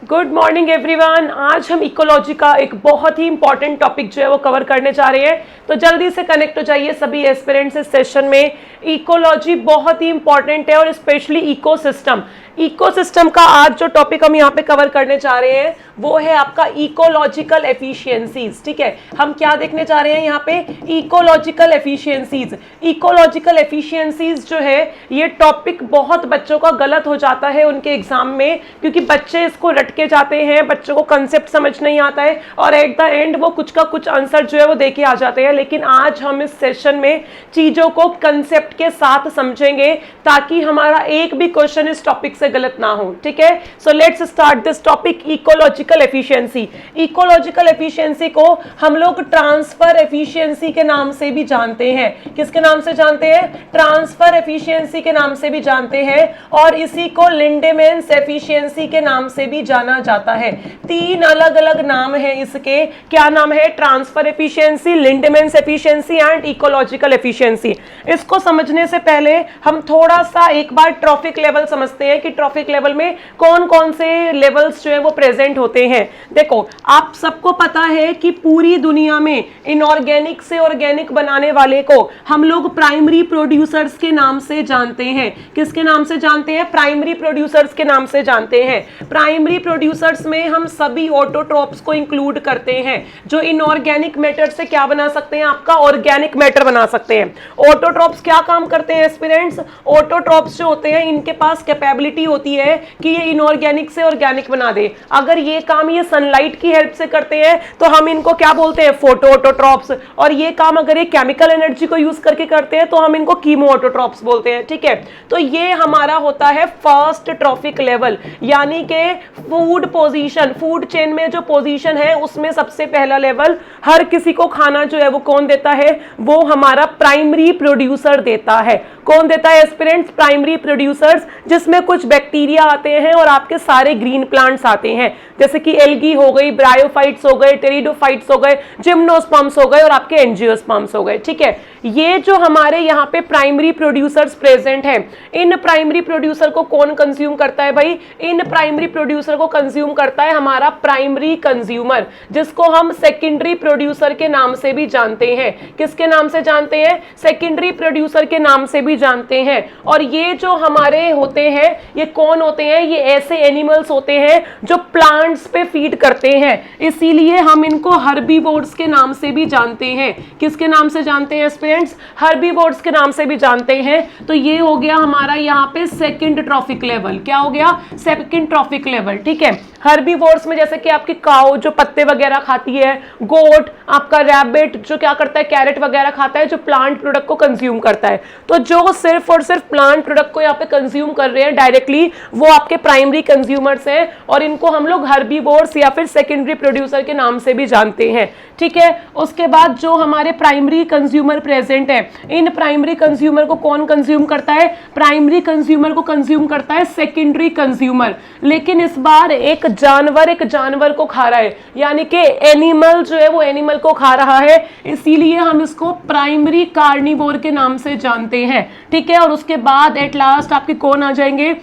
Good morning everyone. आज हम ecology का एक बहुत ही इंपॉर्टेंट टॉपिक जो है वो कवर करने जा रहे हैं, तो जल्दी से कनेक्ट हो जाइए सभी एस्पिरेंट्स इस सेशन में। इकोलॉजी बहुत ही इंपॉर्टेंट है और स्पेशली इकोसिस्टम का आज जो टॉपिक हम यहाँ पे कवर करने जा रहे हैं वो है आपका इकोलॉजिकल एफिशिएंसीज। ठीक है, हम क्या देखने जा रहे हैं यहाँ पे? Ecological efficiencies. इकोलॉजिकल एफिशिएंसीज जो है ये टॉपिक बहुत बच्चों का गलत हो जाता है उनके एग्जाम में, क्योंकि बच्चे इसको रट के जाते हैं, बच्चों को कंसेप्ट समझ नहीं आता है और एट द एंड वो कुछ का कुछ आंसर जो है वो दे के आ जाते हैं। लेकिन आज हम इस सेशन में चीजों को कंसेप्ट के साथ समझेंगे ताकि हमारा एक भी क्वेश्चन इस टॉपिक से गलत ना हो। ठीक है, so let's start this topic ecological efficiency. Ecological efficiency को हम लोग ट्रांसफर एफिशिएंसी के नाम से भी जानते हैं। किसके नाम से जानते हैं? ट्रांसफर एफिशिएंसी के नाम से भी जानते हैं और इसी को लिंडेमैन्स एफिशिएंसी के नाम से भी जाना जाता है। तीन अलग अलग नाम है इसके। क्या नाम है? Transfer efficiency, Lindeman's efficiency and ecological efficiency. इसको समझने से पहले हम थोड़ा सा एक बार ट्रॉफिक लेवल समझते हैं कि ट्रॉफिक लेवल में कौन कौन से लेवल्स जो है वो प्रेजेंट होते हैं। देखो, आप सबको पता है कि पूरी दुनिया में इनऑर्गेनिक से ऑर्गेनिक बनाने वाले को हम लोग प्राइमरी प्रोड्यूसर्स के नाम से जानते हैं। किसके नाम से जानते हैं? प्राइमरी प्रोड्यूसर्स के नाम से जानते हैं। प्राइमरी प्रोड्यूसर्स में हम सभी ऑटोट्रॉप्स को इंक्लूड करते हैं जो इनऑर्गेनिक मैटर से क्या बना सकते हैं? आपका ऑर्गेनिक मैटर बना सकते हैं। ऑटोट्रॉप्स क्या काम करते हैं एस्पिरेंट्स? ऑटोट्रॉप्स जो होते हैं इनके पास कैपेबिलिटी होती है कि ये इनऑर्गेनिक से ऑर्गेनिक बना दे। अगर ये काम ये सनलाइट की हेल्प से करते हैं तो हम इनको क्या बोलते हैं? Photo autotrophs. और ये काम अगर ये केमिकल एनर्जी को यूज करके करते हैं तो हम इनको कीमो ऑटोट्रॉप्स बोलते हैं। ठीक है, तो ये हमारा होता है फर्स्ट ट्रॉफिक लेवल, यानी कि फूड पोजीशन, फूड चेन में जो पोजीशन है उसमें सबसे पहला लेवल हर किसी को खाना जो है वो कौन देता है? वो हमारा प्राइमरी प्रोड्यूसर देता है। कौन देता है एस्पिरेंट्स? प्राइमरी प्रोड्यूसर्स, जिसमें कुछ बैक्टीरिया आते हैं और आपके सारे ग्रीन प्लांट्स आते हैं, जैसे कि एल्गी हो गई, ब्रायोफाइट्स हो गए, टेरिडोफाइट्स हो गए, जिम्नोस्पर्म्स हो गए और आपके एंजियोस्पर्म्स हो गए। ठीक है, ये जो हमारे यहाँ पे प्राइमरी प्रोड्यूसर्स प्रेजेंट हैं, इन प्राइमरी प्रोड्यूसर को कौन कंज्यूम करता है भाई? इन प्राइमरी प्रोड्यूसर को कंज्यूम करता है हमारा प्राइमरी कंज्यूमर, जिसको हम सेकेंडरी प्रोड्यूसर के नाम से भी जानते हैं। किसके नाम से जानते हैं? सेकेंडरी प्रोड्यूसर के नाम से भी जानते हैं। और ये जो हमारे होते हैं ये कौन होते हैं? ये ऐसे एनिमल्स होते हैं जो प्लांट्स पे फीड करते हैं, इसीलिए हम इनको हर्बीवोर्स के नाम से भी जानते हैं। किसके नाम से जानते हैं स्टूडेंट्स? हर्बीवोर्स के नाम से भी जानते हैं। तो ये हो गया हमारा यहाँ पे सेकंड ट्रॉफिक लेवल। क्या हो गया? Second trophic level. ठीक है, हर्बीवोर्स में जैसे कि आपकी काऊ जो पत्ते वगैरह खाती है, गोट, आपका रैबिट जो क्या करता है? कैरेट वगैरह खाता है, जो प्लांट प्रोडक्ट को कंज्यूम करता है। तो जो सिर्फ और सिर्फ प्लांट प्रोडक्ट को यहाँ पे कंज्यूम कर रहे हैं डायरेक्टली, वो आपके प्राइमरी कंज्यूमर्स हैं और इनको हम लोग हर्बीवोर्स या फिर सेकेंडरी प्रोड्यूसर के नाम से भी जानते हैं। ठीक है, उसके बाद जो हमारे प्राइमरी कंज्यूमर प्रेजेंट है, इन प्राइमरी कंज्यूमर को कौन कंज्यूम करता है? प्राइमरी कंज्यूमर को कंज्यूम करता है सेकेंडरी कंज्यूमर। लेकिन इस बार एक जानवर को खा रहा है, यानी कि एनिमल जो है वो एनिमल को खा रहा है, इसीलिए हम इसको प्राइमरी कार्निवोर के नाम से जानते हैं। ठीक है, और उसके बाद एट लास्ट आपके कौन आ जाएंगे?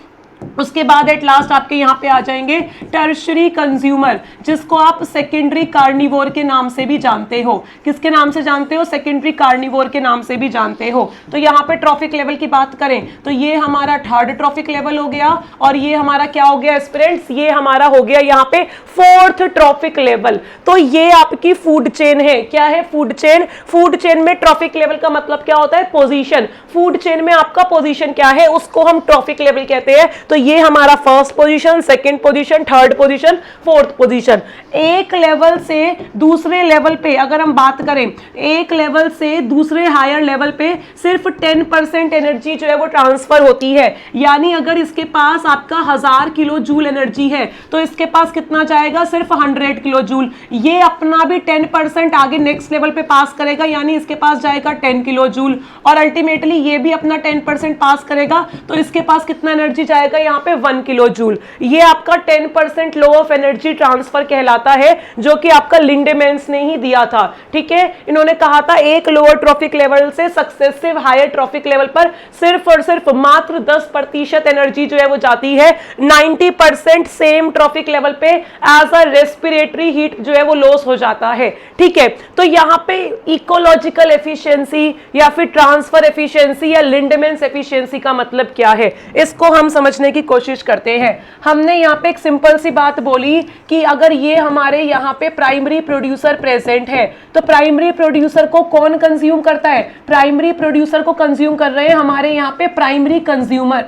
उसके बाद एट लास्ट आपके यहाँ पे आ जाएंगे टर्शरी कंज्यूमर, जिसको आप सेकेंडरी कार्निवोर के नाम से भी जानते हो। किसके नाम से जानते हो? सेकेंडरी कार्निवोर के नाम से भी जानते हो। तो यहाँ पे ट्रॉफिक लेवल की बात करें तो ये हमारा थर्ड ट्रॉफिक लेवल हो गया और ये हमारा क्या हो गया स्टूडेंट्स? ये हमारा हो गया यहाँ पे फोर्थ ट्रॉफिक लेवल। तो ये आपकी फूड चेन है। क्या है? Food chain. फूड चेन में ट्रॉफिक लेवल का मतलब क्या होता है? पोजीशन। फूड चेन में आपका पोजीशन क्या है उसको हम ट्रॉफिक लेवल कहते हैं। तो ये हमारा first position, second position, third position, fourth position. एक लेवल से दूसरे लेवल पे अगर हम बात करें, एक लेवल से दूसरे हायर लेवल पे सिर्फ 10% एनर्जी जो है वो ट्रांसफर होती है। यानी अगर इसके पास आपका 1000 किलो जूल एनर्जी है तो इसके पास कितना जाएगा? सिर्फ 100 किलो जूल। ये अपना भी 10% आगे नेक्स्ट लेवल पे पास करेगा, यानी इसके पास जाएगा 10 किलो जूल। और अल्टीमेटली ये भी अपना 10% पास करेगा तो इसके पास कितना एनर्जी जाएगा? यहाँ यहाँ पे 1 किलो जूल। ये आपका 10% लो ऑफ एनर्जी ट्रांसफर कहलाता है, जो कि आपका लिंडेमैन्स ने ही दिया था। ठीक है, इन्होंने कहा था एक लोअर ट्रॉफिक लेवल से सक्सेसिव हायर ट्रॉफिक लेवल पर सिर्फ और सिर्फ मात्र 10% एनर्जी जो है वो जाती है, 90% सेम ट्रॉफिक लेवल पे एज अ रेस्पिरेटरी हीट जो है वो लॉस हो जाता है। ठीक है, तो यहां पे इकोलॉजिकल एफिशिएंसी या फिर ट्रांसफर एफिशिएंसी या लिंडेमैन्स एफिशिएंसी का मतलब क्या है, इसको हम समझने की कोशिश करते हैं। हमने यहाँ पे एक सिंपल सी बात बोली कि अगर ये हमारे यहाँ पे प्राइमरी प्रोड्यूसर प्रेजेंट है, तो प्राइमरी प्रोड्यूसर को कौन कंज्यूम करता है? प्राइमरी प्रोड्यूसर को कंज्यूम कर रहे हैं हमारे यहाँ पे प्राइमरी कंज्यूमर।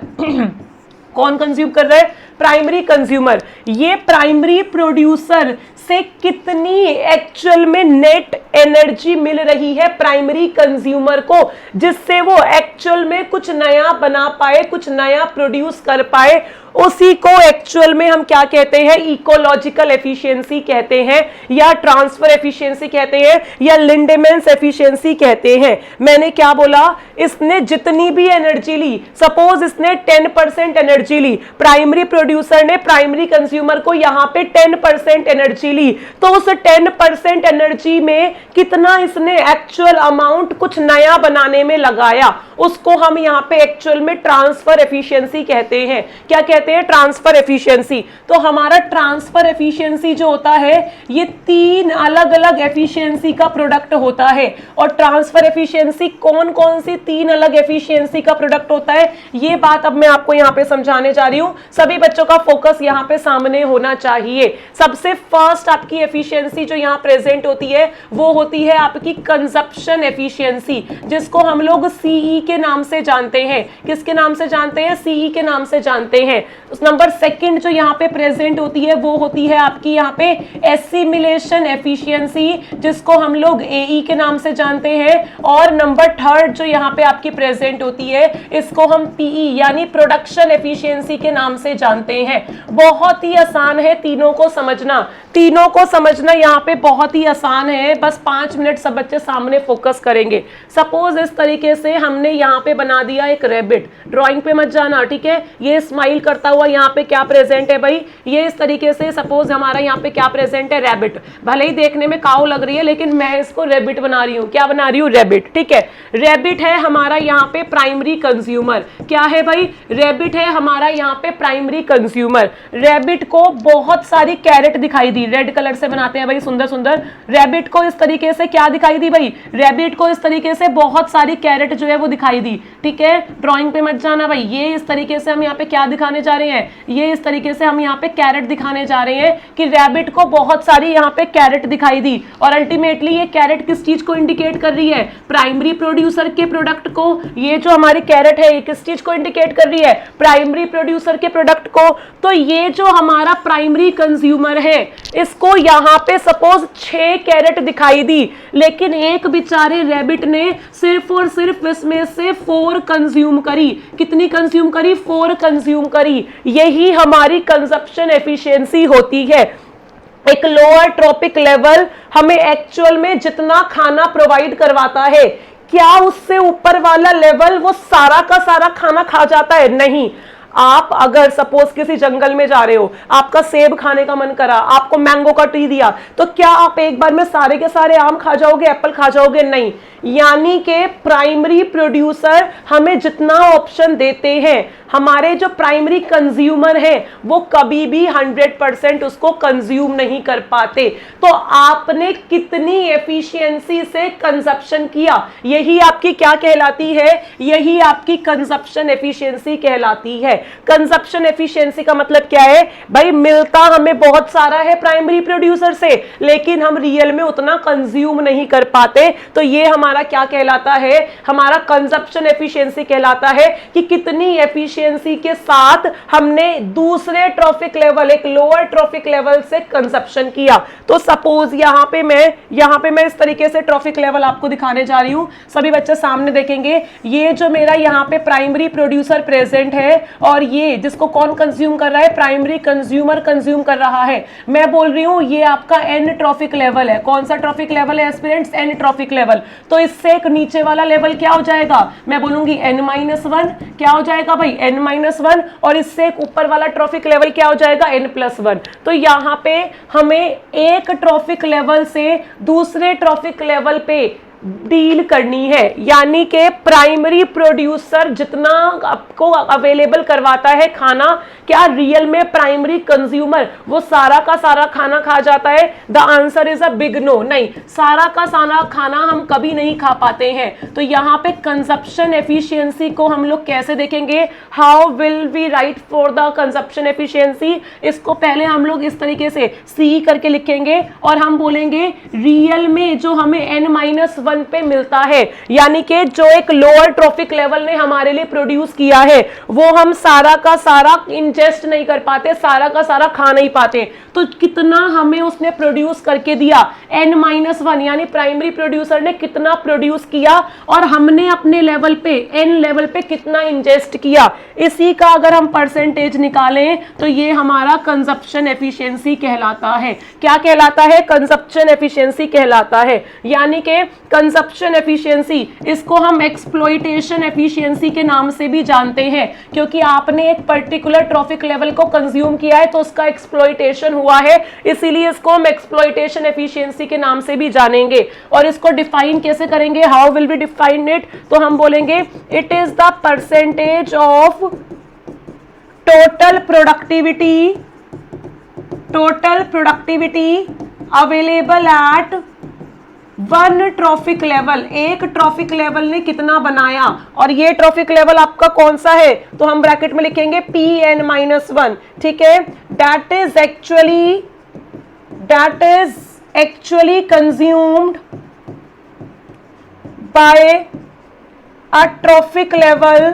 कौन कंज्यूम कर रहा है? Primary consumer. ये प्राइमरी प्रोड्यूसर से कितनी एक्चुअल में नेट एनर्जी मिल रही है प्राइमरी कंज्यूमर को, जिससे वो एक्चुअल में कुछ नया बना पाए, कुछ नया प्रोड्यूस कर पाए, उसी को एक्चुअल में हम क्या कहते हैं? इकोलॉजिकल एफिशिएंसी कहते हैं, या ट्रांसफर एफिशिएंसी कहते हैं, या लिंडेमैन्स एफिशिएंसी कहते हैं। मैंने क्या बोला? इसने जितनी भी एनर्जी ली, सपोज इसने 10% एनर्जी ली, प्राइमरी प्रोड्यूसर ने प्राइमरी कंज्यूमर को यहां पे 10% एनर्जी ली, तो उस 10% एनर्जी में कितना इसने एक्चुअल अमाउंट कुछ नया बनाने में लगाया, उसको हम यहां पे एक्चुअल में ट्रांसफर एफिशिएंसी कहते हैं। क्या कहते हैं? Transfer efficiency. तो हमारा ट्रांसफर एफिशिएंसी जो होता है, ये 3 अलग अलग एफिशिएंसी का प्रोडक्ट होता है। और ट्रांसफर एफिशिएंसी कौन कौन सी 3 अलग एफिशिएंसी का प्रोडक्ट होता है, ये बात अब मैं आपको यहां पे समझाने जा रही हूं। सभी बच्चों का फोकस यहां पे सामने होना चाहिए। सबसे फर्स्ट आपकी एफिशिएंसी जो यहां प्रेजेंट होती है, वो होती है आपकी कंजप्शन एफिशिएंसी, जिसको हम लोग सीई के नाम से जानते हैं। किसके नाम से जानते हैं? सीई के नाम से जानते हैं। उस नंबर सेकंड जो यहाँ पे प्रेजेंट होती है, वो होती है आपकी यहाँ पे एसिमिलेशन एफिशिएंसी, जिसको हम लोग एई के नाम से जानते हैं। और नंबर थर्ड जो यहाँ पे आपकी प्रेजेंट होती है, इसको हम पीई यानी प्रोडक्शन एफिशिएंसी के नाम से जानते हैं। बहुत ही आसान है तीनों को समझना, तीनों को समझना यहाँ पे बहुत ही आसान है। बस 5 मिनट सब बच्चे सामने फोकस करेंगे। सपोज इस तरीके से हमने यहाँ पे बना दिया एक रैबिट, ड्राइंग पे मत जाना, ठीक है। ये स्माइल करता हुआ यहाँ पे क्या प्रेजेंट है भाई? ये इस तरीके से सपोज हमारा यहाँ पे क्या प्रेजेंट है? रैबिट। भले ही देखने में काऊ लग रही है, लेकिन मैं इसको रैबिट बना रही हूँ। क्या बना रही हूँ? रैबिट। ठीक है, रैबिट है हमारा यहाँ पे प्राइमरी कंज्यूमर। क्या है भाई? रैबिट है हमारा यहाँ पे प्राइमरी कंज्यूमर। रैबिट को बहुत सारी कैरेट दिखाई दी, रेड कलर से बनाते हैं भाई, सुंदर सुंदर। रैबिट को इस तरीके से क्या दिखाई दी भाई? रैबिट को इस तरीके से बहुत सारी कैरेट जो है वो दिखाई दी। ठीक है, ड्राइंग पे मत जाना भाई। ये इस तरीके से हम यहाँ पे क्या दिखाने जा रहे हैं? ये इस तरीके से हम यहाँ पे कैरेट दिखाने जा रहे हैं कि रैबिट को बहुत सारी यहाँ पे कैरेट दिखाई दी। और अल्टीमेटली ये कैरेट किस चीज को इंडिकेट कर रही है? प्राइमरी प्रोड्यूसर के प्रोडक्ट को। ये जो हमारी कैरेट है, ये किस चीज को इंडिकेट कर रही है? प्राइमरी प्रोड्यूसर के प्रोडक्ट को। तो ये जो हमारा प्राइमरी कंज्यूमर है, इसको यहाँ पे सपोज 6 कैरेट दिखाई दी, लेकिन एक बेचारे रैबिट ने सिर्फ और सिर्फ इसमें से 4 कंज्यूम करी। कितनी कंज्यूम करी? 4 कंज्यूम करी। यही हमारी कंजप्शन एफिशिएंसी होती है। एक लोअर ट्रॉपिक लेवल हमें एक्चुअल में जितना खाना प्रोवाइड करवाता है, क्या उससे ऊपर वाला लेवल वो सारा का सारा खाना खा जाता है? नहीं। आप अगर सपोज किसी जंगल में जा रहे हो, आपका सेब खाने का मन करा, आपको मैंगो का ट्री दिया, तो क्या आप एक बार में सारे के सारे आम खा जाओगे, एप्पल खा जाओगे? नहीं। यानी कि प्राइमरी प्रोड्यूसर हमें जितना ऑप्शन देते हैं, हमारे जो प्राइमरी कंज्यूमर है वो कभी भी 100% उसको कंज्यूम नहीं कर पाते। तो आपने कितनी एफिशिएंसी से कंजप्शन किया, यही आपकी क्या कहलाती है? यही आपकी कंजप्शन एफिशिएंसी कहलाती है। कंजप्शन एफिशिएंसी का मतलब क्या है भाई? मिलता हमें बहुत सारा है प्राइमरी प्रोड्यूसर से, लेकिन हम रियल में उतना कंज्यूम नहीं कर पाते। तो ये हमारा क्या कहलाता है? हमारा कंजप्शन एफिशिएंसी कहलाता है कि कितनी एफिशिएंसी के साथ हमने दूसरे ट्रॉफिक लेवल, एक लोअर ट्रॉफिक लेवल से कंजप्शन किया। तो सपोज यहाँ पे मैं इस तरीके से ट्रॉफिक लेवल आपको दिखाने जा रही हूं। सभी बच्चे सामने देखेंगे। ये जो मेरा यहाँ पे प्राइमरी प्रोड्यूसर प्रेजेंट है, और ये जिसको कौन कंज्यूम कर रहा है? प्राइमरी कंज्यूमर कंज्यूम कर रहा है। मैं बोल रही हूं ये आपका एन ट्रॉफिक लेवल है। कौन सा ट्रॉफिक लेवल है एस्पिरेंट्स? N trophic level. तो इससे एक नीचे वाला लेवल क्या हो जाएगा? मैं बोलूंगी n-1। क्या हो जाएगा भाई? n-1 और इससे एक ऊपर वाला ट्रॉफिक लेवल क्या हो जाएगा n+1। तो यहाँ पे हमें एक ट्रॉफिक लेवल से दूसरे ट्रॉफिक लेवल पे डील करनी है, यानी कि प्राइमरी प्रोड्यूसर जितना आपको अवेलेबल करवाता है खाना, क्या रियल में प्राइमरी कंज्यूमर वो सारा का सारा खाना खा जाता है? The answer is a big no. नहीं, सारा का सारा खाना हम कभी नहीं खा पाते हैं। तो यहाँ पे कंजप्शन एफिशिएंसी को हम लोग कैसे देखेंगे? How will we write for the consumption efficiency? इसको पहले हम लोग इस तरीके से सी करके लिखेंगे और हम बोलेंगे रियल में जो हमें n-1 पे मिलता है, यानी कि जो एक लोअर ट्रॉफिक लेवल ने हमारे लिए प्रोड्यूस किया है, वो हम सारा का सारा इंजेस्ट नहीं कर पाते, सारा का सारा खा नहीं पाते। तो कितना हमें उसने प्रोड्यूस करके दिया? n-1, यानी प्राइमरी प्रोड्यूसर ने कितना प्रोड्यूस किया और हमने अपने लेवल पे n लेवल पे कितना इंजेस्ट किया। इसी का अगर हम परसेंटेज निकालें तो ये हमारा कंजप्शन एफिशिएंसी कहलाता है। क्या कहलाता है? कंजप्शन एफिशिएंसी कहलाता है। यानी कि कंजप्शन एफिशिएंसी, इसको हम एक्सप्लॉइटेशन एफिशिएंसी के नाम से भी जानते हैं, क्योंकि आपने एक पर्टिकुलर ट्रॉफिक लेवल को कंज्यूम किया है तो उसका एक्सप्लॉइटेशन हुआ है, इसीलिए इसको हम एक्सप्लॉइटेशन एफिशिएंसी के नाम से भी जानेंगे। और इसको डिफाइन कैसे करेंगे? How will we define it? तो हम बोलेंगे it is the percentage of total productivity available at one trophic level. एक ट्रॉफिक लेवल ने कितना बनाया, और ये ट्रॉफिक लेवल आपका कौन सा है? तो हम ब्रैकेट में लिखेंगे Pn-1, ठीक है। That is actually consumed by a trophic level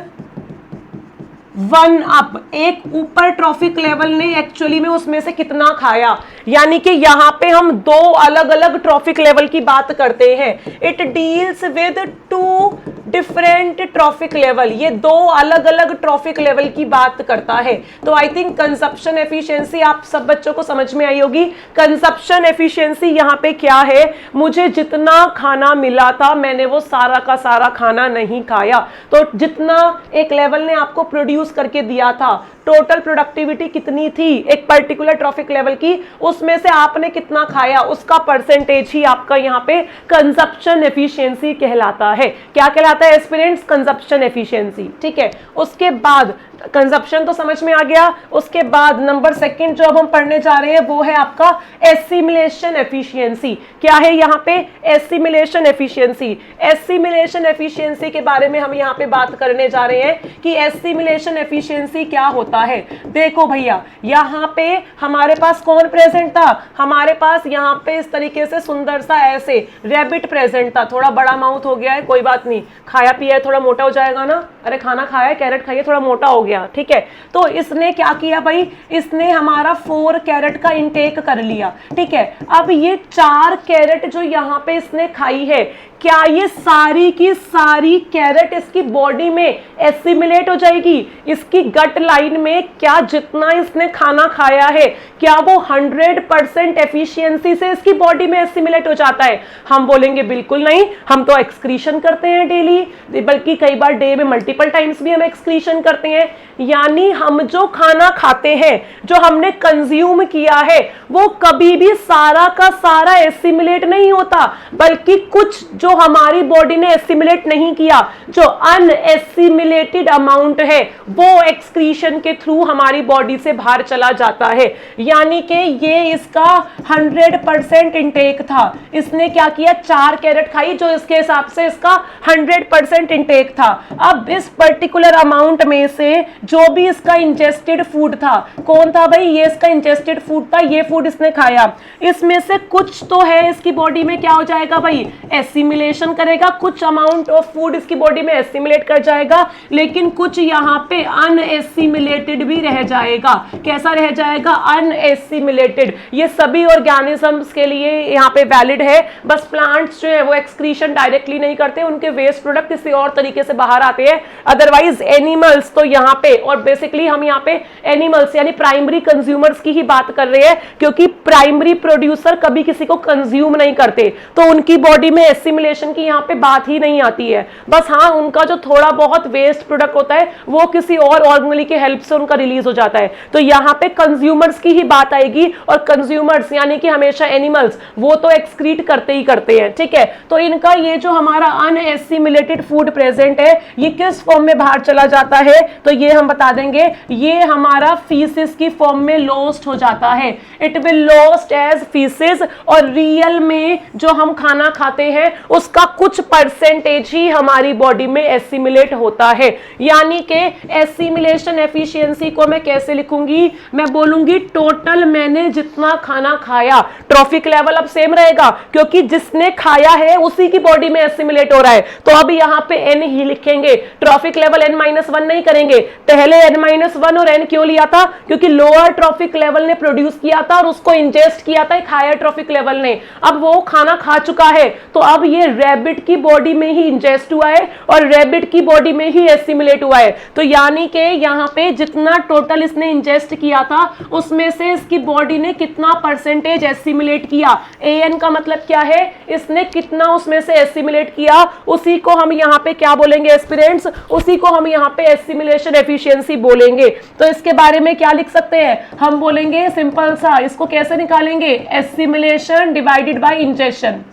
1 up. एक ऊपर ट्रॉफिक लेवल ने एक्चुअली में उसमें से कितना खाया, यानी कि यहां पे हम दो अलग अलग ट्रॉफिक लेवल की बात करते हैं। It deals with 2 different trophic level, ये दो अलग अलग ट्रॉफिक लेवल की बात करता है। तो आई थिंक कंजप्शन एफिशिएंसी आप सब बच्चों को समझ में आई होगी। कंजप्शन एफिशिएंसी यहाँ पे क्या है? मुझे जितना खाना मिला था मैंने वो सारा का सारा खाना नहीं खाया। तो जितना एक लेवल ने आपको प्रोड्यूस करके दिया था, टोटल प्रोडक्टिविटी कितनी थी एक पर्टिकुलर ट्रॉफिक लेवल की, उसमें से आपने कितना खाया, उसका परसेंटेज ही आपका यहाँ पे कंजप्शन एफिशिएंसी कहलाता है। क्या कहलाता है एस्पिरेंट्स? कंजप्शन एफिशिएंसी, ठीक है। उसके बाद कंजप्शन तो समझ में आ गया। उसके बाद नंबर सेकंड जो अब हम पढ़ने जा रहे हैं वो है आपका एसिमिलेशन एफिशिएंसी। क्या है यहाँ पे? Assimilation efficiency. एसिमिलेशन एफिशिएंसी के बारे में हम यहाँ पे बात करने जा रहे हैं कि एसिमिलेशन एफिशिएंसी क्या होता है। देखो भैया, यहाँ पे हमारे पास कौन प्रेजेंट था? हमारे पास यहाँ पे इस तरीके से सुंदर सा ऐसे रैबिट प्रेजेंट था। थोड़ा बड़ा माउथ हो गया है, कोई बात नहीं, खाया पिया है, थोड़ा मोटा हो जाएगा ना। अरे खाना खाया है, कैरेट खाइए, थोड़ा मोटा हो गया, ठीक है। तो इसने क्या किया भाई? इसने हमारा 4 कैरेट का इंटेक कर लिया, ठीक है। अब ये 4 कैरेट जो यहाँ पे इसने खाई है, क्या ये सारी की सारी कैरेट इसकी बॉडी में एसिमिलेट हो जाएगी? इसकी गट लाइन में क्या जितना इसने खाना खाया है, क्या वो 100% एफिशिएंसी से इसकी बॉडी में एसिमिलेट हो जाता है? हम बोलेंगे बिल्कुल नहीं, हम तो एक्सक्रीशन करते हैं डेली, बल्कि कई बार डे में मल्टीपल टाइम्स भी हम एक्सक्रीशन करते हैं। यानी हम जो खाना खाते हैं, जो हमने कंज्यूम किया है, वो कभी भी सारा का सारा एसिमिलेट नहीं होता, बल्कि कुछ जो हमारी बॉडी ने एसिमिलेट नहीं किया, जो अनएसिमिलेटेड अमाउंट है, वो एक्सक्रीशन के थ्रू हमारी बॉडी से बाहर चला जाता है। यानी कि ये इसका 100% इंटेक था। इसने क्या किया? 4 कैरेट खाई, जो इसके हिसाब से इसका 100% इंटेक था। अब इस पर्टिकुलर अमाउंट में से जो भी इसका इंजेस्टेड फूड था, कौन था भाई? ये इसका इंजेस्टेड फूड था, ये फूड इसने खाया। इसमें से कुछ तो है इसकी बॉडी में क्या हो जाएगा भाई? एसिमिलेशन करेगा, कुछ अमाउंट ऑफ फूड इसकी बॉडी में एसिमिलेट कर जाएगा, लेकिन कुछ यहाँ पे अनएसिमिलेटेड भी रह जाएगा। कैसा रह जाएगा? अनएसिमिलेटेड। ये सभी ऑर्गेनिजम्स के लिए यहाँ पे वैलिड है। बस प्लांट्स जो है वो एक्सक्रीशन डायरेक्टली नहीं करते, उनके वेस्ट प्रोडक्ट किसी और तरीके से बाहर आते हैं। अदरवाइज एनिमल्स तो यहाँ यहाँ पे, और बेसिकली हम यहाँ पे एनिमल्स यानी प्राइमरी कंज्यूमर्स की ही बात कर रहे हैं, क्योंकि प्राइमरी प्रोड्यूसर कभी किसी को कंज्यूम नहीं करते, तो उनकी बॉडी में एसिमिलेशन की यहाँ पे बात ही नहीं आती है। बस हाँ, उनका जो थोड़ा बहुत वेस्ट प्रोडक्ट होता है वो किसी और ऑर्गेनली के हेल्प से उनका रिलीज हो जाता है। तो यहाँ पे कंज्यूमर्स की ही बात आएगी, और कंज्यूमर्स यानी कि हमेशा एनिमल्स, वो तो एक्सक्रीट करते ही करते हैं, ठीक है। तो इनका ये जो हमारा अनएसिमिलेटेड फूड प्रेजेंट है, ये किस फॉर्म में बाहर चला जाता है, तो ये हम बता देंगे, ये हमारा फीसिस की फॉर्म में लॉस्ट हो जाता है। It will lost as faeces, और रियल में जो हम खाना खाते हैं उसका कुछ परसेंटेज ही हमारी बॉडी में एसिमिलेट होता है। यानी कि एसिमिलेशन एफिशिएंसी को मैं कैसे लिखूंगी, मैं बोलूंगी टोटल मैंने जितना खाना खाया। ट्रॉफिक लेवल अब सेम रहेगा, क्योंकि जिसने खाया है उसी की बॉडी में एसिमिलेट हो रहा है, तो अब यहां पे n ही लिखेंगे, ट्रॉफिक लेवल n-1 नहीं करेंगे। पहले n-1 और n क्यों लिया था, क्योंकि लोअर ट्रॉफिक लेवल ने प्रोड्यूस किया था और उसको इंजेस्ट किया था एक हायर ट्रॉफिक लेवल ने। अब वो खाना खा चुका है, तो अब ये रैबिट की बॉडी में ही इंजेस्ट हुआ है और रैबिट की बॉडी में ही एसिमिलेट हुआ है। तो यानी कि यहाँ पे जितना टोटल इसने इंजेस्ट किया था उसमें से इसकी बॉडी ने कितना परसेंटेज एसिमिलेट किया, an का मतलब क्या है, इसने कितना उसमें से एसिमिलेट किया, उसी को हम यहाँ पे क्या बोलेंगे एस्पिरेंट्स, उसी को हम यहाँ पे एसिमिलेशन एफिशिएंसी बोलेंगे। तो इसके बारे में क्या लिख सकते हैं, हम बोलेंगे सिंपल सा, इसको कैसे निकालेंगे, एसिमिलेशन डिवाइडेड बाय इंजेशन।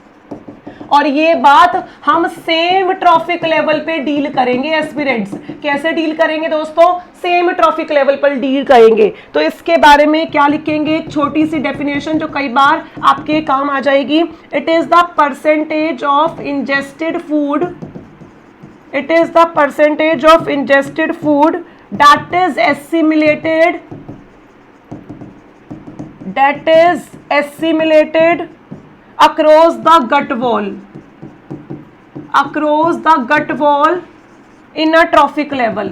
और ये बात हम सेम ट्रॉफिक लेवल पे डील करेंगे एस्पिरेंट्स। कैसे डील करेंगे दोस्तों, सेम ट्रॉफिक लेवल पर डील करेंगे। तो इसके बारे में क्या लिखेंगे, एक छोटी सी डेफिनेशन जो कई बार आपके काम आ जाएगी। It is the percentage of ingested food, it is the percentage of ingested food that is assimilated, that is assimilated across the gut wall, across the gut wall in a trophic level,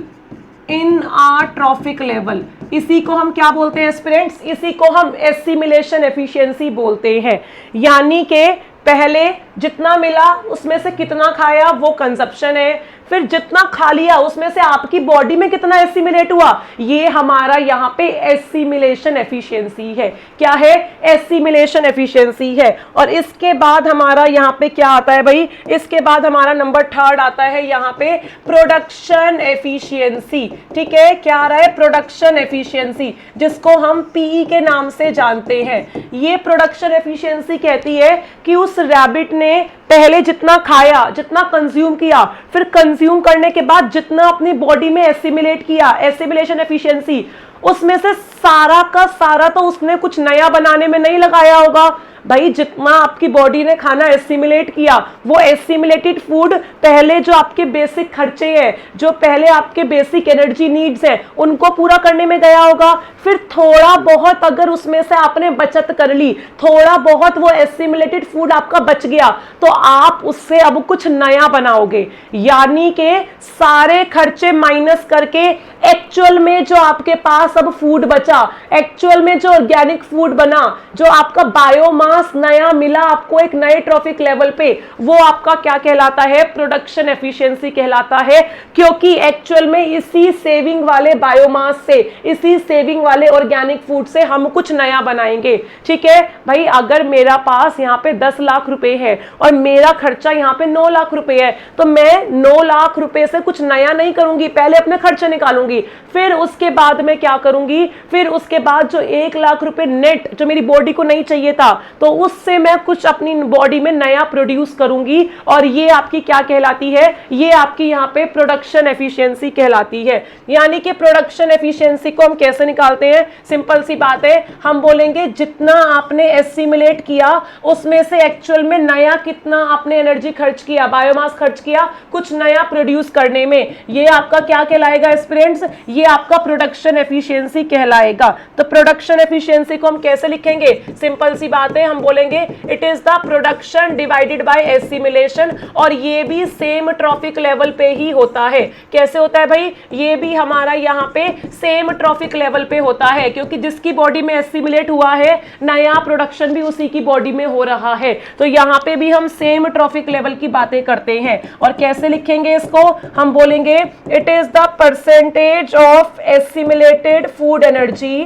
in a trophic level। इसी को हम क्या बोलते हैं aspirants, इसी को हम assimilation efficiency बोलते हैं। यानी कि पहले जितना मिला उसमें से कितना खाया वो कंजप्शन है, फिर जितना खा लिया उसमें से आपकी बॉडी में कितना एसिमिलेट हुआ, ये हमारा यहाँ पे एसिमिलेशन एफिशिएंसी है। क्या है, एसिमिलेशन एफिशिएंसी है। और इसके बाद हमारा यहाँ पे क्या आता है भाई, इसके बाद हमारा नंबर 3 आता है यहाँ पे प्रोडक्शन एफिशिएंसी। ठीक है, क्या आ रहा है, प्रोडक्शन एफिशिएंसी, जिसको हम पीई के नाम से जानते हैं। ये प्रोडक्शन एफिशिएंसी कहती है कि उस रैबिट ने पहले जितना खाया, जितना कंज्यूम किया, फिर कंज्यूम करने के बाद जितना अपनी बॉडी में एसिमिलेट किया, एसिमिलेशन एफिशिएंसी, उसमें से सारा का सारा तो उसने कुछ नया बनाने में नहीं लगाया होगा। भाई जितना आपकी बॉडी ने खाना एसिमिलेट किया, वो एसिमिलेटेड फूड पहले जो आपके बेसिक खर्चे हैं, जो पहले आपके बेसिक एनर्जी नीड्स हैं, उनको पूरा करने में गया होगा। फिर थोड़ा बहुत अगर उसमें से आपने बचत कर ली, थोड़ा बहुत वो एसिमिलेटेड फूड आपका बच गया, तो आप उससे अब कुछ नया बनाओगे। यानी कि सारे खर्चे माइनस करके एक्चुअल में जो आपके पास अब फूड बचा, एक्चुअल में जो ऑर्गेनिक फूड बना, जो आपका बायोमास नया मिला आपको एक नए ट्रॉफिक लेवल पे, वो आपका क्या कहलाता है, प्रोडक्शन एफिशिएंसी कहलाता है। क्योंकि एक्चुअल में इसी सेविंग वाले बायोमास से, इसी सेविंग वाले ऑर्गेनिक फूड से हम कुछ नया बनाएंगे। ठीक है भाई, अगर मेरा पास यहाँ पे 10 लाख रुपए है और मेरा खर्चा यहाँ पे 9 लाख रुपए है, तो मैं 9 लाख रुपए से कुछ नया नहीं करूंगी, पहले अपने खर्चे निकालूंगी, फिर उसके बाद मैं क्या करूंगी, फिर उसके बाद जो 1 लाख रुपए नेट जो मेरी बॉडी को नहीं चाहिए था, तो उससे मैं कुछ अपनी बॉडी में नया प्रोड्यूस करूंगी। और ये आपकी क्या कहलाती है, ये आपकी यहाँ पे प्रोडक्शन एफिशिएंसी कहलाती है। यानी कि प्रोडक्शन एफिशिएंसी को हम कैसे निकालते हैं, सिंपल सी बात है, हम बोलेंगे जितना आपने एसिमिलेट किया उसमें से एक्चुअल में नया कितना आपने एनर्जी खर्च किया, बायोमास खर्च किया कुछ नया प्रोड्यूस करने में, ये आपका क्या कहलाएगा स्टूडेंट्स, ये आपका प्रोडक्शन एफिशिएंसी कहलाएगा। तो प्रोडक्शन एफिशिएंसी को हम कैसे लिखेंगे, सिंपल सी बात है, हम बोलेंगे it is the production divided by assimilation. और ये भी सेम ट्रॉफिक लेवल पे ही होता है। कैसे होता है भाई, ये भी हमारा यहाँ पे सेम ट्रॉफिक लेवल पे होता है, क्योंकि जिसकी बॉडी में एसिमिलेट हुआ है नया प्रोडक्शन भी उसी की बॉडी में हो रहा है। तो यहाँ पे भी हम सेम ट्रॉफिक लेवल की बातें करते हैं। और कैसे लिखेंगे इसको, हम बोलेंगे it is the percentage of assimilated food energy,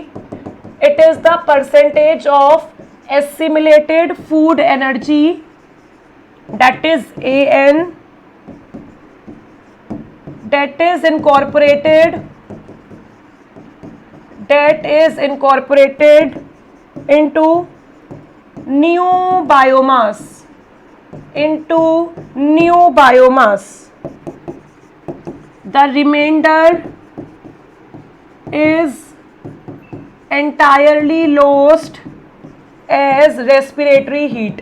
it is the percentage of assimilated food energy that is AN that is incorporated into new biomass, the remainder is entirely lost as respiratory heat,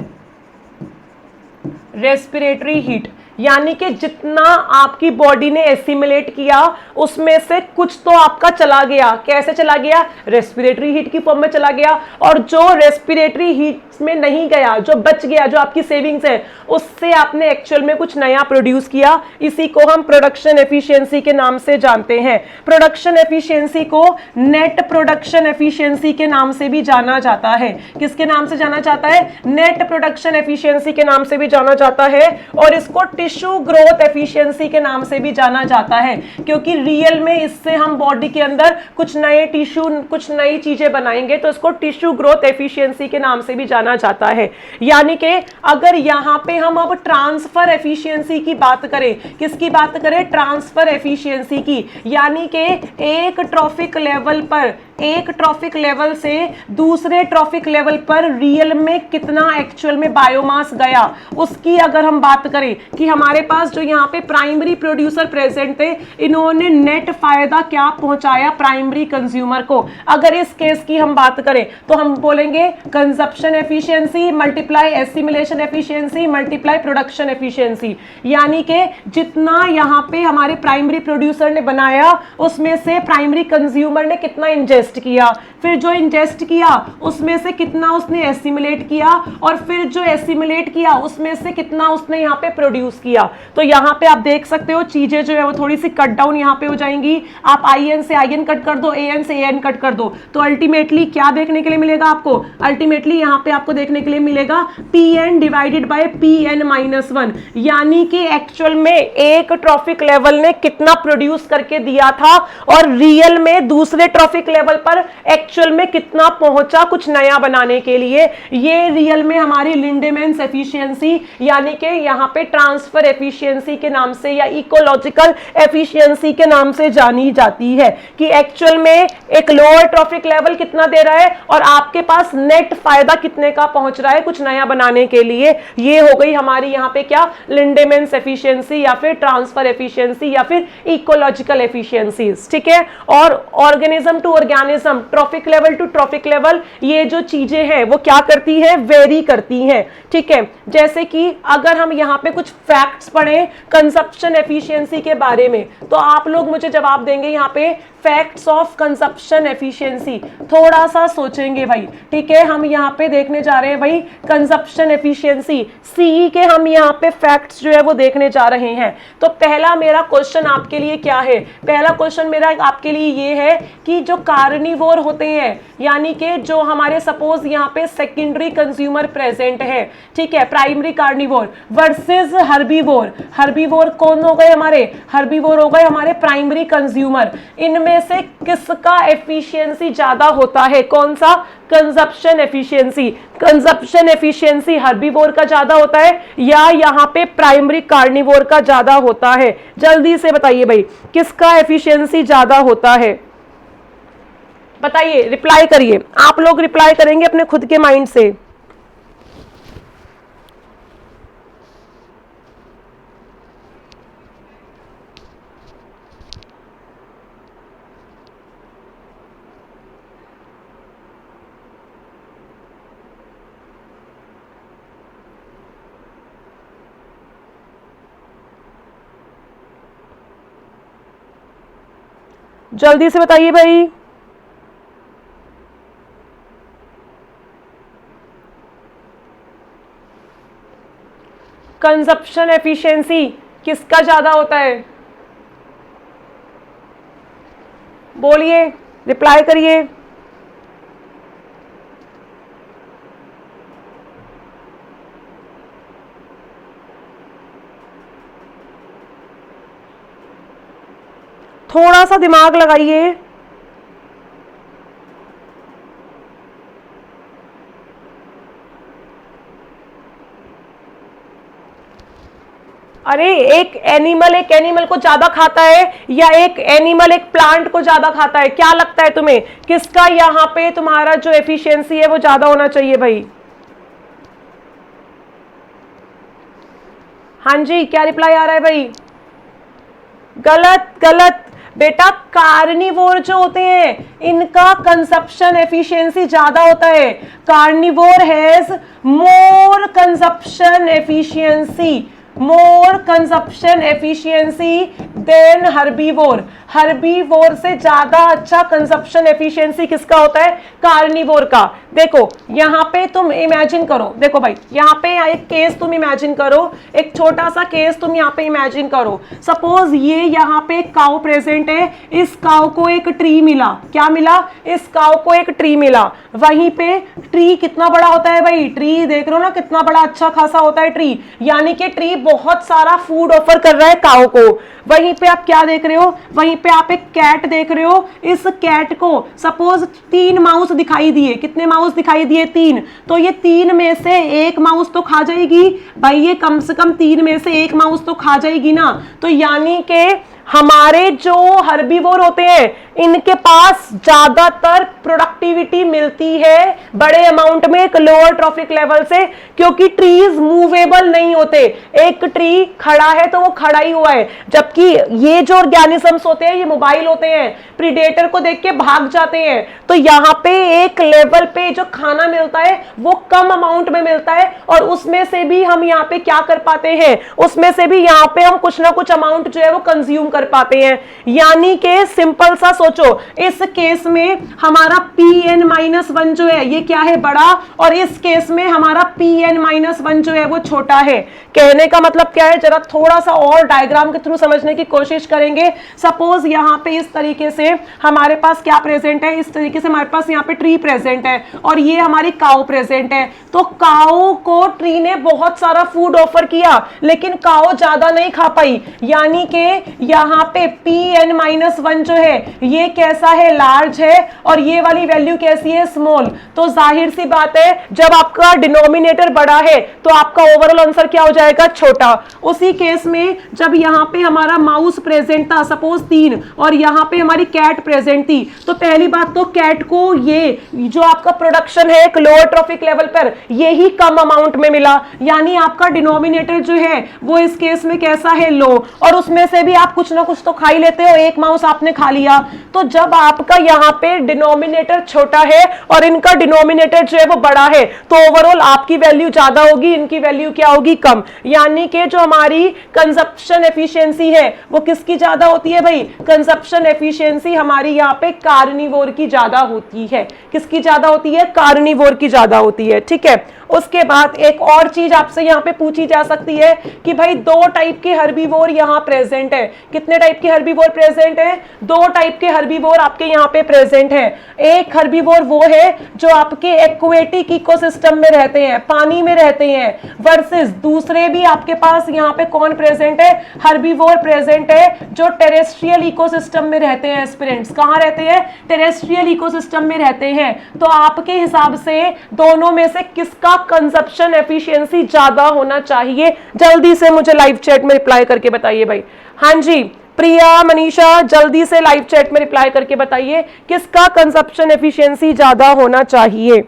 यानी कि जितना आपकी body ने assimilate किया उसमें से कुछ तो आपका चला गया। कैसे चला गया, रेस्पिरेटरी हीट की फॉर्म में चला गया। और जो रेस्पिरेटरी हीट में नहीं गया, जो बच गया, जो आपकी सेविंग्स है, उससे आपने एक्चुअल में कुछ नया प्रोड्यूस किया। इसी को हम प्रोडक्शन एफिशिएंसी के नाम से जानते हैं। प्रोडक्शन एफिशिएंसी को नेट प्रोडक्शन एफिशिएंसी के नाम से भी जाना जाता है। किसके नाम से जाना जाता है, नेट प्रोडक्शन एफिशिएंसी के नाम से भी जाना जाता है। और इसको टिश्यू ग्रोथ एफिशिएंसी के नाम से भी जाना जाता है, क्योंकि रियल में इससे हम बॉडी के अंदर कुछ नए टिश्यू, कुछ नई चीजें बनाएंगे, तो इसको टिश्यू ग्रोथ एफिशिएंसी के नाम से भी जाना जाता है। यानी कि अगर यहां पे हम अब ट्रांसफर एफिशिएंसी की बात करें, किसकी बात करें, ट्रांसफर एफिशिएंसी की, यानी कि एक ट्रॉफिक लेवल पर, एक ट्रॉफिक लेवल से दूसरे ट्रॉफिक लेवल पर रियल में कितना एक्चुअल में बायोमास गया, उसकी अगर हम बात करें कि हमारे पास जो यहाँ पे प्राइमरी प्रोड्यूसर प्रेजेंट थे, इन्होंने नेट फायदा क्या पहुंचाया प्राइमरी कंज्यूमर को। अगर इस केस की हम बात करें तो हम बोलेंगे consumption efficiency multiply assimilation efficiency multiply production efficiency, यानी कि जितना यहाँ पे हमारे प्राइमरी प्रोड्यूसर ने बनाया उसमें से प्राइमरी कंज्यूमर ने कितना इंजेस्ट किया, फिर जो इंजेस्ट किया उसमें से कितना उसने एसिमिलेट किया, और फिर जो एसिमिलेट किया उसमें से कितना उसने यहाँ पे प्रोड्यूस किया। तो यहाँ पे आप देख सकते हो चीजें जो है वो थोड़ी सी कट डाउन यहाँ पे हो जाएंगी। आप IN से IN कट कर दो, AN से AN कट कर दो, तो अल्टीमेटली क्या देखने के लिए मिलेगा आपको, अल्टीमेटली यहाँ पे आपको देखने के लिए मिलेगा PN डिवाइडेड बाय PN-1, यानी कि एक्चुअल में एक ट्रॉफिक लेवल ने कितना प्रोड्यूस करके दिया था और रियल में दूसरे ट्रॉफिक लेवल पर एक्चुअल में कितना पहुंचा कुछ नया बनाने के लिए। ये रियल में हमारी लिंडेमैन्स एफिशिएंसी यानी कि यहां पे ट्रांसफर एफिशिएंसी के नाम से या इकोलॉजिकल एफिशिएंसी के नाम से जानी जाती है, कि एक्चुअल में एक लोअर ट्रॉफिक लेवल कितना दे रहा है और आपके पास नेट फायदा कितने का पहुंच रहा है कुछ नया बनाने के लिए। ये हो गई हमारी यहाँ पे क्या, लिंडेमैन्स एफिशिएंसी या फिर ट्रांसफर एफिशिएंसी या फिर इकोलॉजिकल एफिशिएंसीज। ठीक है, और organism to organism, trophic level to trophic level, ये जो चीजें हैं वो क्या करती हैं, वेरी करती हैं। ठीक है, जैसे कि अगर हम यहाँ पे कुछ फैक्ट्स पढ़ें कंजप्शन एफिशिएंसी के बारे में, तो आप लोग मुझे जवाब देंगे यहाँ पे फैक्ट्स ऑफ कंजप्शन एफिशिएंसी। थोड़ा सा सोचेंगे भाई। ठीक है, हम यहाँ पे देखने जा रहे हैं भाई कंजप्शन एफिशिएंसी, सीई के हम यहाँ पे फैक्ट्स जो है वो देखने जा रहे हैं। तो पहला मेरा क्वेश्चन आपके लिए क्या है, पहला क्वेश्चन मेरा आपके लिए ये है कि जो कार्निवोर होते हैं, यानी कि जो हमारे सपोज यहाँ पे सेकेंडरी कंज्यूमर प्रेजेंट है, ठीक है, primary carnivore versus herbivore. Herbivore कौन हो गए हमारे, हर्बीवोर हो गए हमारे प्राइमरी कंज्यूमर। इनमें से किसका एफिशिएंसी ज्यादा होता है, कौन सा, consumption efficiency. Consumption efficiency herbivore का ज्यादा होता है या यहाँ पे प्राइमरी कार्निवोर का ज्यादा होता है, जल्दी से बताइए भाई किसका एफिशिएंसी ज्यादा होता है, बताइए, रिप्लाई करिए। आप लोग रिप्लाई करेंगे अपने खुद के माइंड से। जल्दी से बताइए भाई। कंजप्शन एफिशिएंसी किसका ज्यादा होता है, बोलिए, रिप्लाई करिए। थोड़ा सा दिमाग लगाइए। अरे एक एनिमल को ज्यादा खाता है या एक एनिमल एक प्लांट को ज्यादा खाता है? क्या लगता है तुम्हें, किसका यहाँ पे तुम्हारा जो एफिशिएंसी है वो ज्यादा होना चाहिए भाई? हाँ जी, क्या रिप्लाई आ रहा है भाई? गलत गलत बेटा, कार्निवोर जो होते हैं इनका कंजप्शन एफिशिएंसी ज्यादा होता है। Carnivore has more consumption efficiency than herbivore. Herbivore से ज्यादा अच्छा कंजप्शन एफिशिएंसी किसका होता है? कार्निवोर का। देखो यहाँ पे तुम इमेजिन करो, देखो भाई यहाँ पे एक केस तुम इमेजिन करो, एक छोटा सा केस तुम यहाँ पे इमेजिन करो। सपोज ये यहाँ पे एक काऊ प्रेजेंट है, इस काऊ को एक ट्री मिला। क्या मिला? इस काऊ को एक ट्री मिला। वहीं पे ट्री कितना बड़ा होता है भाई? ट्री देख रहे हो ना कितना बड़ा अच्छा खासा होता है ट्री, यानी कि ट्री बहुत सारा फूड ऑफर कर रहा है काऊ को। वहीं पे आप क्या देख रहे हो? वहीं पे आप एक कैट देख रहे हो। इस कैट को सपोज 3 माउस दिखाई दिए। कितने माउस दिखाई दिए? 3। तो ये 3 में से एक माउस तो खा जाएगी भाई, ये कम से कम 3 में से एक माउस तो खा जाएगी ना। तो यानी कि हमारे जो हर्बीवोर होते हैं इनके पास ज्यादातर प्रोडक्टिविटी मिलती है बड़े अमाउंट में एक लोअर ट्रॉफिक लेवल से, क्योंकि ट्रीज मूवेबल नहीं होते। एक ट्री खड़ा है तो वो खड़ा ही हुआ है, जबकि ये जो ऑर्गेनिजम्स होते हैं ये मोबाइल होते हैं, प्रीडेटर को देख के भाग जाते हैं। तो यहाँ पे एक लेवल पे जो खाना मिलता है वो कम अमाउंट में मिलता है, और उसमें से भी हम यहाँ पे क्या कर पाते हैं? उसमें से भी यहाँ पे हम कुछ ना कुछ अमाउंट जो है वो कंज्यूम कर पाते हैं। यानी कि सिंपल सा सोचो, इस केस में हमारा Pn-1 जो है ये क्या है? बड़ा, और इस केस में हमारा Pn-1 जो है वो छोटा है। कहने का मतलब क्या है? जरा थोड़ा सा और डायग्राम के थ्रू समझने की कोशिश करेंगे। सपोज यहाँ पे इस तरीके से हमारे पास क्या प्रेजेंट है? इस तरीके से हमारे पास यहाँ पे ट्री प्रेजेंट है और ये हमारी काऊ प्रेजेंट है। तो काऊ को ट्री ने बहुत सारा फूड ऑफर किया, लेकिन काऊ ज्यादा नहीं खा पाई, यानी कि यहाँ पे Pn-1 जो है ये कैसा है? लार्ज है, और ये वाली वैल्यू कैसी है? स्मॉल। तो जाहिर सी बात है जब आपका डिनोमिनेटर बड़ा है तो आपका ओवरऑल आंसर क्या हो जाएगा? छोटा। उसी केस में जब यहाँ पे हमारा माउस प्रेजेंट था सपोज 3, और यहाँ पे हमारी कैट प्रेजेंट थी, तो पहली बात तो कैट को ये जो आपका प्रोडक्शन है एक लोअर ट्रॉफिक लेवल पर ये ही कम अमाउंट में मिला, यानी आपका डिनोमिनेटर जो है वो इस केस में कैसा है? लो। और उसमें से भी आप कुछ ना कुछ तो खा ही लेते हो, एक माउस आपने खा लिया। तो जब आपका यहाँ पे डिनोमिनेटर छोटा है और इनका डिनोमिनेटर जो है वो बड़ा है, तो ओवरऑल आपकी वैल्यू ज्यादा होगी, इनकी वैल्यू क्या होगी? कम। यानी कि जो हमारी कंजप्शन एफिशिएंसी है वो किसकी ज्यादा होती है भाई? कंजप्शन एफिशिएंसी हमारी यहाँ पे कार्निवोर की ज्यादा होती है। किसकी ज्यादा होती है? कार्निवोर की ज्यादा होती है। ठीक है। उसके बाद एक और चीज आपसे यहाँ पे पूछी जा सकती है कि भाई 2 टाइप के हर्बीवोर यहाँ प्रेजेंट है। कितने टाइप के हर्बीवोर प्रेजेंट है? 2 टाइप के हर्बीवोर आपके यहाँ पे प्रेजेंट है। एक हर्बीवोर वो है जो आपके एक्वेटिक इकोसिस्टम में रहते हैं, पानी में रहते हैं, वर्सेस दूसरे भी आपके पास यहाँ पे कौन प्रेजेंट है? हर्बीवोर प्रेजेंट है जो टेरेस्ट्रियल इकोसिस्टम में रहते हैं। एस्पिरेंट्स कहाँ रहते हैं? टेरेस्ट्रियल इकोसिस्टम में रहते हैं। तो आपके हिसाब से दोनों में से किसका कंजप्शन एफिशिएंसी ज्यादा होना चाहिए? जल्दी से मुझे लाइव चैट में रिप्लाई करके बताइए भाई। हाँ जी, प्रिया, मनीषा, जल्दी से लाइव चैट में रिप्लाई करके बताइए किसका कंजप्शन एफिशिएंसी ज्यादा होना चाहिए।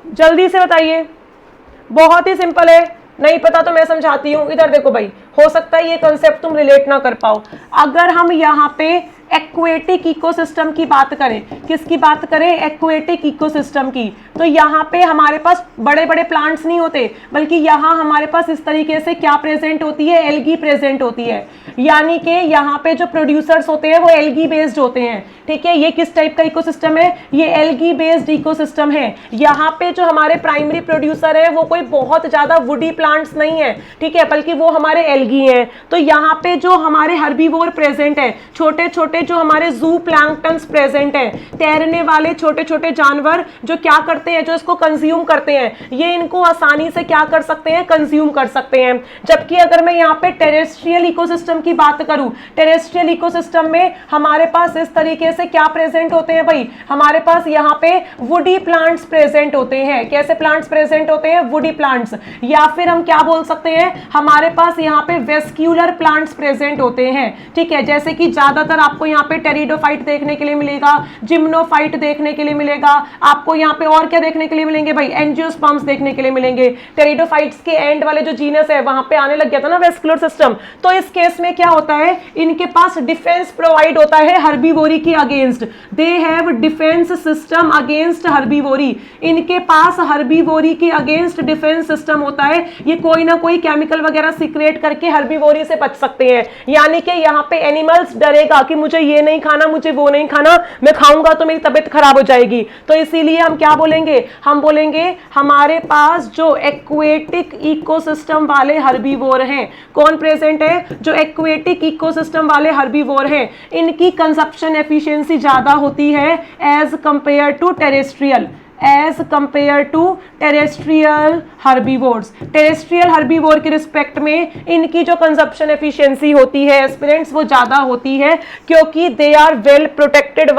जल्दी से बताइए, बहुत ही सिंपल है। नहीं पता तो मैं समझाती हूँ। इधर देखो भाई, हो सकता है ये कॉन्सेप्ट तुम रिलेट ना कर पाओ। अगर हम यहाँ पे एक्वेटिक इकोसिस्टम की बात करें, किसकी बात करें? एक्वेटिक इकोसिस्टम की। तो यहाँ पे हमारे पास बड़े बड़े प्लांट्स नहीं होते, बल्कि यहाँ हमारे पास इस तरीके से क्या प्रेजेंट होती है, एल्गी प्रेजेंट होती है। यानी कि यहाँ पे जो प्रोड्यूसर्स होते हैं वो एल्गी बेस्ड होते हैं। ठीक है, ये किस टाइप का इकोसिस्टम है, ये एल्गी बेस्ड इकोसिस्टम है। यहाँ पे जो हमारे प्राइमरी प्रोड्यूसर है वो कोई बहुत ज्यादा वुडी प्लांट्स नहीं है, ठीक है, बल्कि वो हमारे एल्गी हैं। तो यहाँ पे जो हमारे हर्बीवोर प्रेजेंट है, छोटे छोटे जो हमारे जू प्लैंक्टन्स प्रेजेंट है, तैरने वाले छोटे छोटे जानवर जो क्या करते हैं, जो इसको कंज्यूम करते हैं, ये इनको आसानी से क्या कर सकते हैं, कंज्यूम कर सकते हैं। जबकि अगर मैं यहाँ पे टेरेस्ट्रियल इकोसिस्टम की बात करूं, टेरेस्ट्रियल इकोसिस्टम में हमारे पास इस तरीके से क्या प्रेजेंट होते हैं भाई, हमारे पास यहाँ पे वुडी प्लांट्स प्रेजेंट होते हैं। कैसे प्लांट्स प्रेजेंट होते हैं, वुडी प्लांट्स, या फिर हम क्या बोल सकते हैं, हमारे पास यहाँ पे वेस्क्यूलर प्लांट्स प्रेजेंट होते हैं। ठीक है, जैसे कि ज्यादातर आपको यहाँ पे टेरिडोफाइट देखने के लिए मिलेगा, जिम्नोफाइट देखने के लिए मिलेगा, आपको यहाँ पे और क्या देखने के लिए मिलेंगे भाई, एंजियोस्पर्म्स देखने के लिए मिलेंगे। टेरिडोफाइट्स के एंड वाले जो जीनस है वहां पे आने लग गया था ना वेस्कुलर सिस्टम। तो इस केस में क्या होता है, इनके पास डिफेंस प्रोवाइड होता है हर्बीवोरी के against, they have defence system against herbivory. इनके पास हर्बीवोरी के अगेंस्ट डिफेंस सिस्टम होता है, ये कोई ना कोई केमिकल वगैरह सीक्रेट करके हर्बीवोरी से बच सकते हैं। यानी कि यहाँ पे एनिमल्स डरेगा कि मुझे ये नहीं खाना, मुझे वो नहीं खाना, मैं खाऊंगा तो मेरी तबीयत खराब हो जाएगी। तो इसीलिए हम क्या बोलेंगे, हम बोलेंगे हमारे पास जो एक्वेटिक इकोसिस्टम वाले हर्बीवोर हैं, कौन प्रेजेंट है, जो एक्वेटिक इकोसिस्टम वाले हर्बीवोर हैं, इनकी कंजप्शन एफिशिएंसी ज्यादा होती है as compare to terrestrial, as compare to terrestrial herbivores. Terrestrial herbivore के रिस्पेक्ट में इनकी जो कंजप्शन एफिशिएंसी होती है एस्पिरेंट्स वो ज्यादा होती है, क्योंकि they are well protected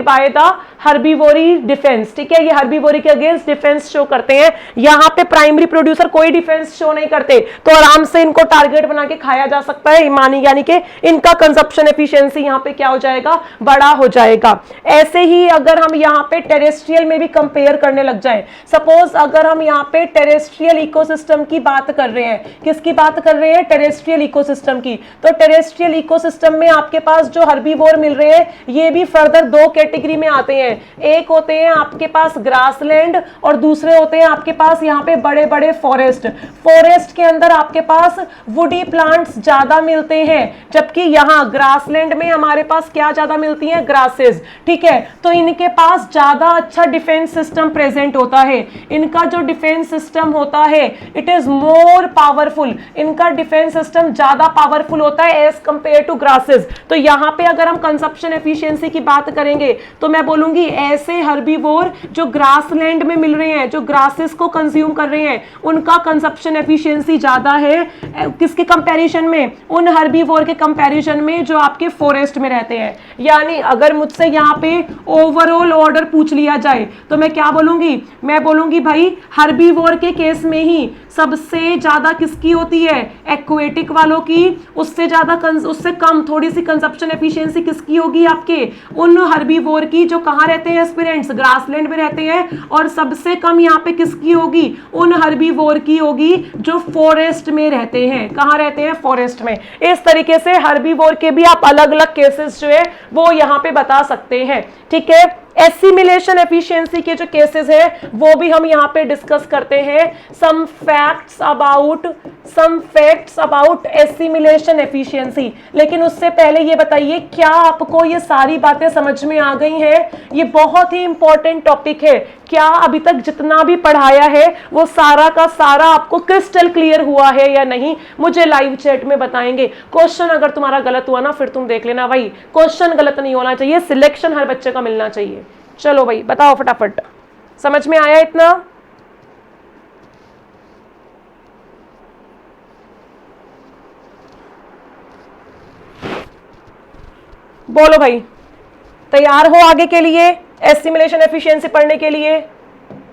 by the herbivory defence. ठीक है, ये हर्बीवोरी के अगेंस्ट डिफेंस शो करते हैं। यहाँ पे प्राइमरी प्रोड्यूसर कोई डिफेंस शो नहीं करते, तो आराम से इनको टारगेट बना के खाया जा सकता है, यानी कि इनका कंजप्शन एफिशिएंसी यहाँ पे क्या हो जाएगा, बड़ा हो जाएगा। ऐसे ही अगर हम यहाँ पे टेरेस्ट्रियल में भी कंपेयर करने लग जाए, सपोज अगर हम यहाँ पे टेरेस्ट्रियल इकोसिस्टम की बात कर रहे हैं, किसकी बात कर रहे हैं, टेरेस्ट्रियल इकोसिस्टम की। तो टेरेस्ट्रियल इकोसिस्टम में आपके पास जो हर्बीवोर मिल रहे हैं ये भी फर्दर दो कैटेगरी में आते हैं। एक होते हैं आपके पास ग्रासलैंड और दूसरे होते हैं आपके पास यहाँ पे बड़े बड़े फॉरेस्ट। फॉरेस्ट के अंदर आपके पास वुडी प्लांट्स ज्यादा मिलते हैं, जबकि यहाँ ग्रासलैंड में हमारे पास क्या ज्यादा मिलती हैं, ग्रासेस। ठीक है, तो इनके पास ज्यादा अच्छा डिफेंस सिस्टम प्रेजेंट होता है। इनका जो डिफेंस सिस्टम होता है इट इज मोर पावरफुल, इनका डिफेंस सिस्टम ज्यादा पावरफुल होता है एज कंपेयर टू ग्रासेस। तो यहाँ पे अगर हम कंजप्शन एफिशिएंसी की बात करेंगे तो मैं बोलूंगी ऐसे हर्बीवोर जो ग्रासलैंड में मिल रहे हैं, जो ग्रासेस को कंज्यूम कर रहे हैं, उनका कंजप्शन एफिशिएंसी ज्यादा है किसके कंपैरिजन में, उन हर्बीवोर के कंपैरिजन में जो आपके फॉरेस्ट में रहते हैं। यानी अगर मुझसे यहाँ पे ओवरऑल ऑर्डर पूछ लिया जाए तो मैं क्या बोलूंगी, मैं बोलूंगी भाई हर्बीवोर के केस में ही सबसे ज्यादा किसकी होती है, एक्वेटिक वालों की, उससे ज्यादा उससे कम थोड़ी सी कंजप्शन एफिशिएंसी किसकी होगी, आपके उन हर्बीवोर की जो कहाँ रहते हैं एस्पिरेंट्स, ग्रासलैंड में रहते हैं। और सबसे कम यहाँ पे किसकी होगी, उन हर्बीवोर की होगी जो फॉरेस्ट में रहते हैं। कहाँ रहते हैं, फॉरेस्ट में। इस तरीके से हर्बीवोर के भी आप अलग अलग केसेस जो है वो यहाँ पे बता सकते हैं। ठीक है, एसिमिलेशन एफिशिएंसी के जो केसेस है वो भी हम यहाँ पे डिस्कस करते हैं। Some facts about assimilation efficiency. लेकिन उससे पहले ये बताइए क्या आपको ये सारी बातें समझ में आ गई हैं? ये बहुत ही इंपॉर्टेंट टॉपिक है। क्या अभी तक जितना भी पढ़ाया है वो सारा का सारा आपको क्रिस्टल क्लियर हुआ है या नहीं, मुझे लाइव चैट में बताएंगे। क्वेश्चन अगर तुम्हारा गलत हुआ ना फिर तुम देख लेना भाई, क्वेश्चन गलत नहीं होना चाहिए, सिलेक्शन हर बच्चे का मिलना चाहिए। चलो भाई बताओ फटाफट, समझ में आया इतना? बोलो भाई, तैयार हो आगे के लिए एस्टिमुलेशन एफिशिएंसी पढ़ने के लिए?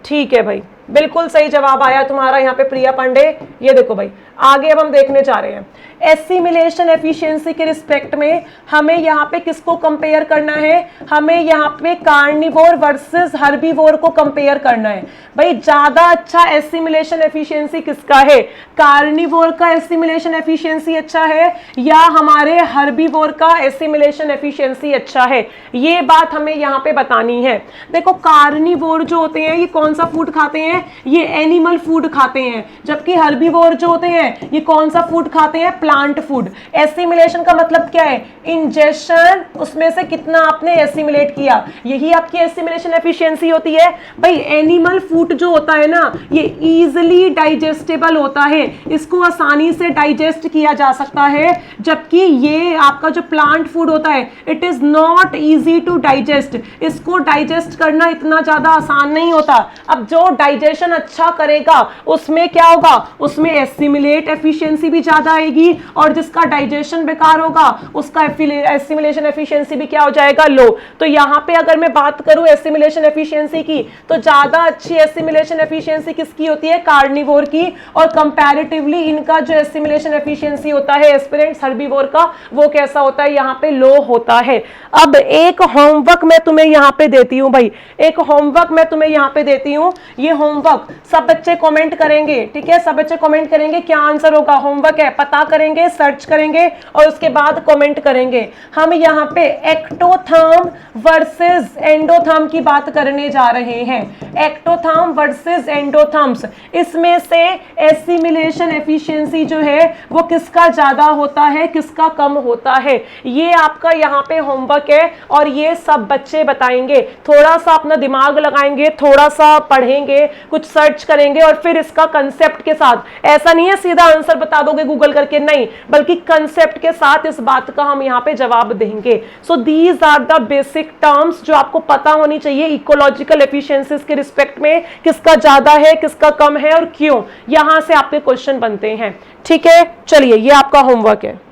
ठीक है भाई। बिल्कुल सही जवाब आया तुम्हारा यहाँ पे प्रिया पांडे। ये देखो भाई, आगे अब हम देखने जा रहे हैं एसिमिलेशन एफिशिएंसी के रिस्पेक्ट में हमें यहाँ पे किसको कंपेयर करना है, हमें यहाँ पे कार्निवोर वर्सेस हर्बीवोर को कंपेयर करना है। भाई ज्यादा अच्छा एसिमिलेशन एफिशिएंसी किसका है, कार्निवोर का एसिमिलेशन एफिशिएंसी अच्छा है या हमारे हर्बीवोर का एसिमिलेशन एफिशिएंसी अच्छा है, ये बात हमें यहाँ पे बतानी है। देखो कार्निवोर जो होते हैं ये कौन सा फूड खाते हैं, ये एनिमल फूड खाते हैं, जबकि हर्बीवोर जो होते हैं ये कौन सा फूड खाते हैं, प्लांट फूड। एसिमिलेशन का मतलब क्या है, इंजेक्शन, उसमें से कितना आपने एसिमिलेट किया, यही आपकी एसिमिलेशन एफिशिएंसी होती है। भाई एनिमल फूड जो होता है ना ये इजीली डाइजेस्टेबल होता है, इसको आसानी से डाइजेस्ट किया जा सकता है, जबकि ये आपका जो प्लांट फूड होता है it is not easy to digest, इसको डाइजेस्ट करना इतना ज्यादा आसान नहीं होता। अब जो डाइजेशन अच्छा करेगा उसमें क्या होगा, उसमें एसिमिलेट एफिशिएंसी भी ज्यादा आएगी, और जिसका डाइजेशन बेकार होगा उसका एसिमिलेशन एफिशिएंसी भी क्या हो जाएगा, लो। तो यहाँ पे अगर मैं बात करूं एसिमिलेशन एफिशिएंसी की तो ज्यादा अच्छी एसिमिलेशन एफिशिएंसी किसकी होती है, कार्निवोर की, और कंपैरेटिवली इनका जो एसिमिलेशन एफिशिएंसी होता है एस्पिरेंट्स हर्बीवोर का वो कैसा होता है, यहाँ पे लो होता है। अब एक होमवर्क मैं तुम्हें यहाँ पे देती हूँ भाई, एक होमवर्क मैं तुम्हें यहाँ पे देती हूँ, ये होमवर्क सब बच्चे कमेंट करेंगे, ठीक है, सब बच्चे कमेंट करेंगे क्या आंसर होगा, होमवर्क है, पता करेंगे, सर्च करेंगे और उसके बाद कमेंट करेंगे। हम यहाँ पे एक्टोथर्म वर्सेस एंडोथर्म की बात करने जा रहे हैं, एक्टोथर्म वर्सेस एंडोथर्म्स, इसमें से एसिमिलेशन एफिशिएंसी जो है वो किसका ज्यादा होता है, किसका कम होता है, ये आपका यहाँ पे होमवर्क है और ये सब बच्चे बताएंगे। थोड़ा सा अपना दिमाग लगाएंगे, थोड़ा सा पढ़ेंगे, कुछ सर्च करेंगे और फिर इसका कंसेप्ट के साथ, ऐसा नहीं है सीधा आंसर बता दोगे गूगल करके, नहीं, बल्कि कंसेप्ट के साथ इस बात का हम यहाँ पे जवाब देंगे। So these are the basic terms जो आपको पता होनी चाहिए इकोलॉजिकल एफिशिएंसीज के रिस्पेक्ट में, किसका ज्यादा है किसका कम है और क्यों, यहां से आपके क्वेश्चन बनते हैं। ठीक है, चलिए ये आपका होमवर्क है।